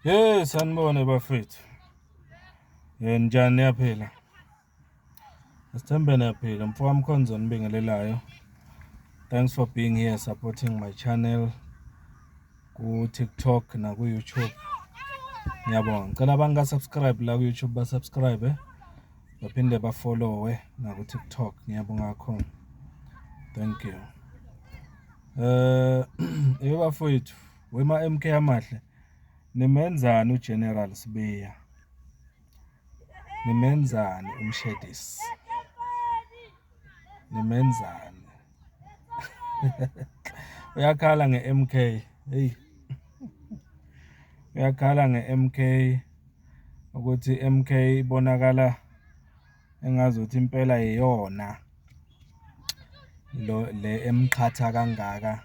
Sanibone bafethu. Njani niyaphila? Sithembe niyaphila. Mfowami Khonzo nibingelelayo. Thanks for being here supporting my channel ku TikTok na ku YouTube. Ngiyabonga. Ngicela abangasubscribe la ku YouTube basubscribe baphinde bafollowe na ku TikTok. Ngiyabonga kakhulu. Thank you. Bafethu, wema MK amahle. Nimenzani uGeneral Sibiya? Nimenzani umshedisi? Nimenzani? Uyakhala nge-MK. Hey. Uyakhala nge-MK ukuthi MK ibonakala engazuthi impela iyona le emqhatha kangaka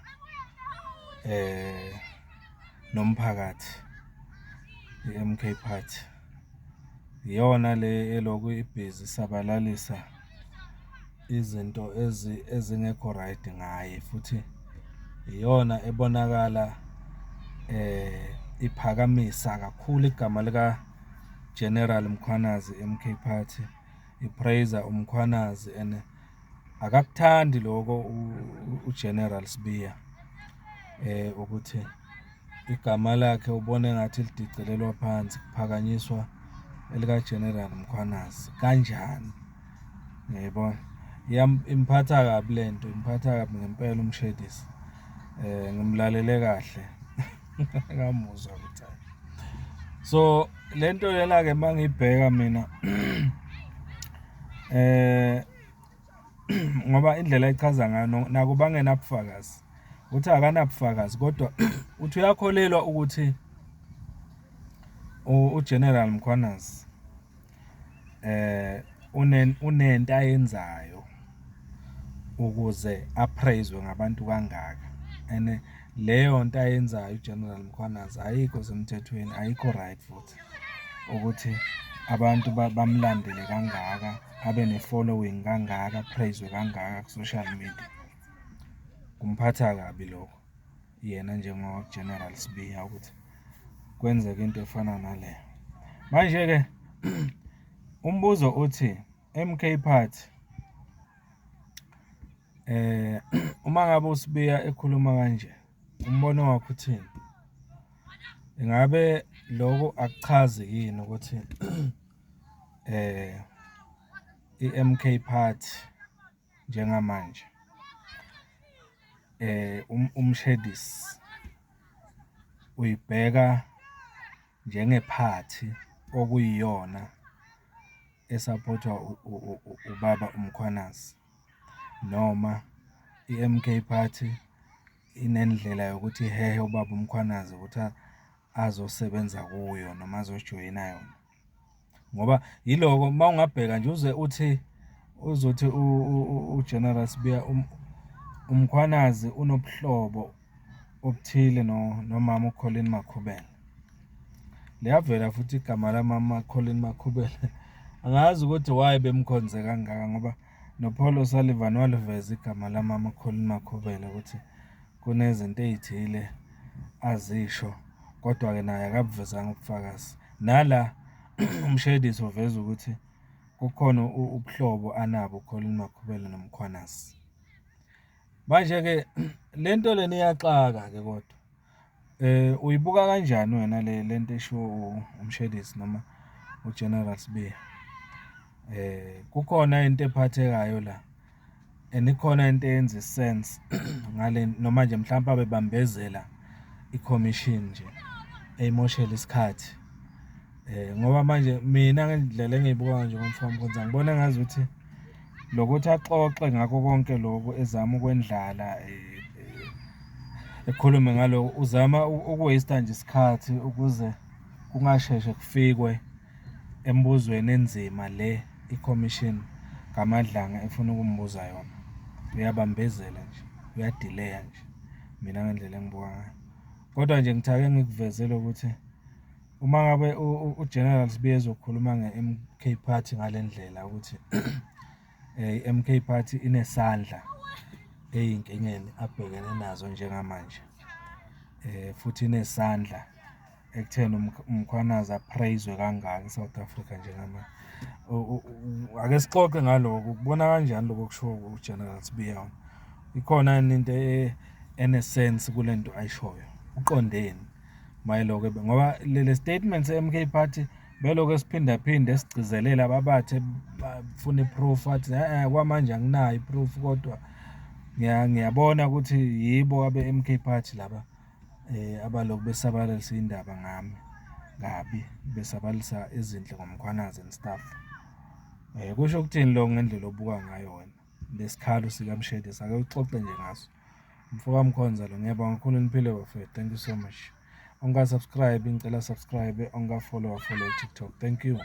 nomphakathi. iMK Party iyona le eloku ibhizi sabalalisa izinto ezingekho right ngaye, futhi iyona ebonakala iphakamisa kakhulu igama lika General Mkhwanazi MK Party, ipraise uMkhwanazi, and akakuthandi lokho uGeneral Sibiya ukuthi igama lakhe ubone ngathi lidicilelwa phansi kuphakanyiswa elika General Mkhwanazi kanjani. Ngiyabona imphatha kabi lento, imphatha kabi ngempela umshedisi. Ngimlalele kahle ngamuzwa ukuthi so lento lena ke mangibheka mina ngoba indlela echaza ngayo nakuba ngenabufakazi uthi akanabufakazi, kodwa uthi uyakholelwa ukuthi uGeneral Mkhwanazi unento ayenzayo ukuze apraiswe ngabantu kangaka, and leyo nto ayenzayo uGeneral Mkhwanazi ayikho semthethweni, ayikho right futhi ukuthi abantu bamlandele kangaka, abe ne-following kangaka, apraiswe kangaka ku-social media. Kumphatha kabi lokho yena njengoba General Sibiya ukuthi kwenzeka into efana naleyo. Manje-ke umbuzo uthi MK Party uma ngabe uSibiya ekhuluma kanje, umbono wakho uthini? Ingabe lokho akuchazi yini ukuthi iMK Party njengamanje umshedisi uyibheka njengephathi okuyiyona esupportwa ubaba uMkhwanazi, noma iMK Party inendlela yokuthi hehe ubaba uMkhwanazi ukuthi azosebenza kuyo noma azojoyina yona? Ngoba yiloko mawungabheka nje uzothi uGeneral Sibiya uMkhwanazi unobuhlobo obuthile nomama uColleen Makhubele. Liyavela futhi igama lamama Colleen Makhubele. Angazi ukuthi why bemkhonze kangaka, ngoba noPaul Sullivan waliveza igama lamama Colleen Makhubele ukuthi kunezinto ezithile azisho, kodwa-ke naye akabuvezanga ubufakazi. Nala umshedisi uveza ukuthi kukhona ubuhlobo anabo uColleen Makhubele noMkhwanazi. Manje-ke lento lena iyaxaka-ke, kodwa uyibuka kanjani wena lento eshiwo umshedisi noma uGeneral Sibiya? Kukhona into ephathekayo la, and ikhona into eyenza isense ngale, noma nje mhlawumbe abebambezela iCommission nje eyimoshela isikhathi. Ngoba manje mina ngendlela engiyibuka nje ngomfowami Khonza, ngibona ngazuthi lokuthi axoxe ngakho konke lokho, ezama ukwendlala ekhulume ngaloko, uzama ukuwaste nje isikhathi ukuze kungasheshe kufikwe embuzweni enzima le iCommission ngamadlanga efuna ukumbuza yona. Uyabambezela nje, uyadileya nje, mina ngendlela engibuka ngayo. Kodwa nje ngithake ngikuvezele ukuthi uma ngabe uGeneral Sibiya ezokhuluma nge-MK Party ngale ndlela ukuthi iMK Party inesandla eyinkingeni abhekene nazo njengamanje, futhi inesandla ekutheni umkhwanazi apraiswe kangaka eSouth Africa njengama. Ake sixoxe ngaloko, kubona kanjani lokho kusho uGeneral Sibiya? Ikhona yini into enesense kule nto ayishoyo? Uqondeni mayeloko ngoba le statement se-MK Party beloko esiphindaphinde esigcizelela babathe bafuna iproof athi kwamanje anginayo iproof, kodwa ngiyabona ukuthi yibo abe-MK Party laba abaloku besabalalisa indaba ngami kabi, besabalisa izinhle ngomkhwanazi and stuff. Kusho ukuthini lo ngendlela obuka ngayo wena lesikhalo sikaMshedisi? Ake uxoxe nje ngaso. Mfoka Mkhonza lo, ngiyabonga kakhulu, niphile bafethu. Thank you so much. Onga subscribe ngicela subscribe, onga follow TikTok. Thank you.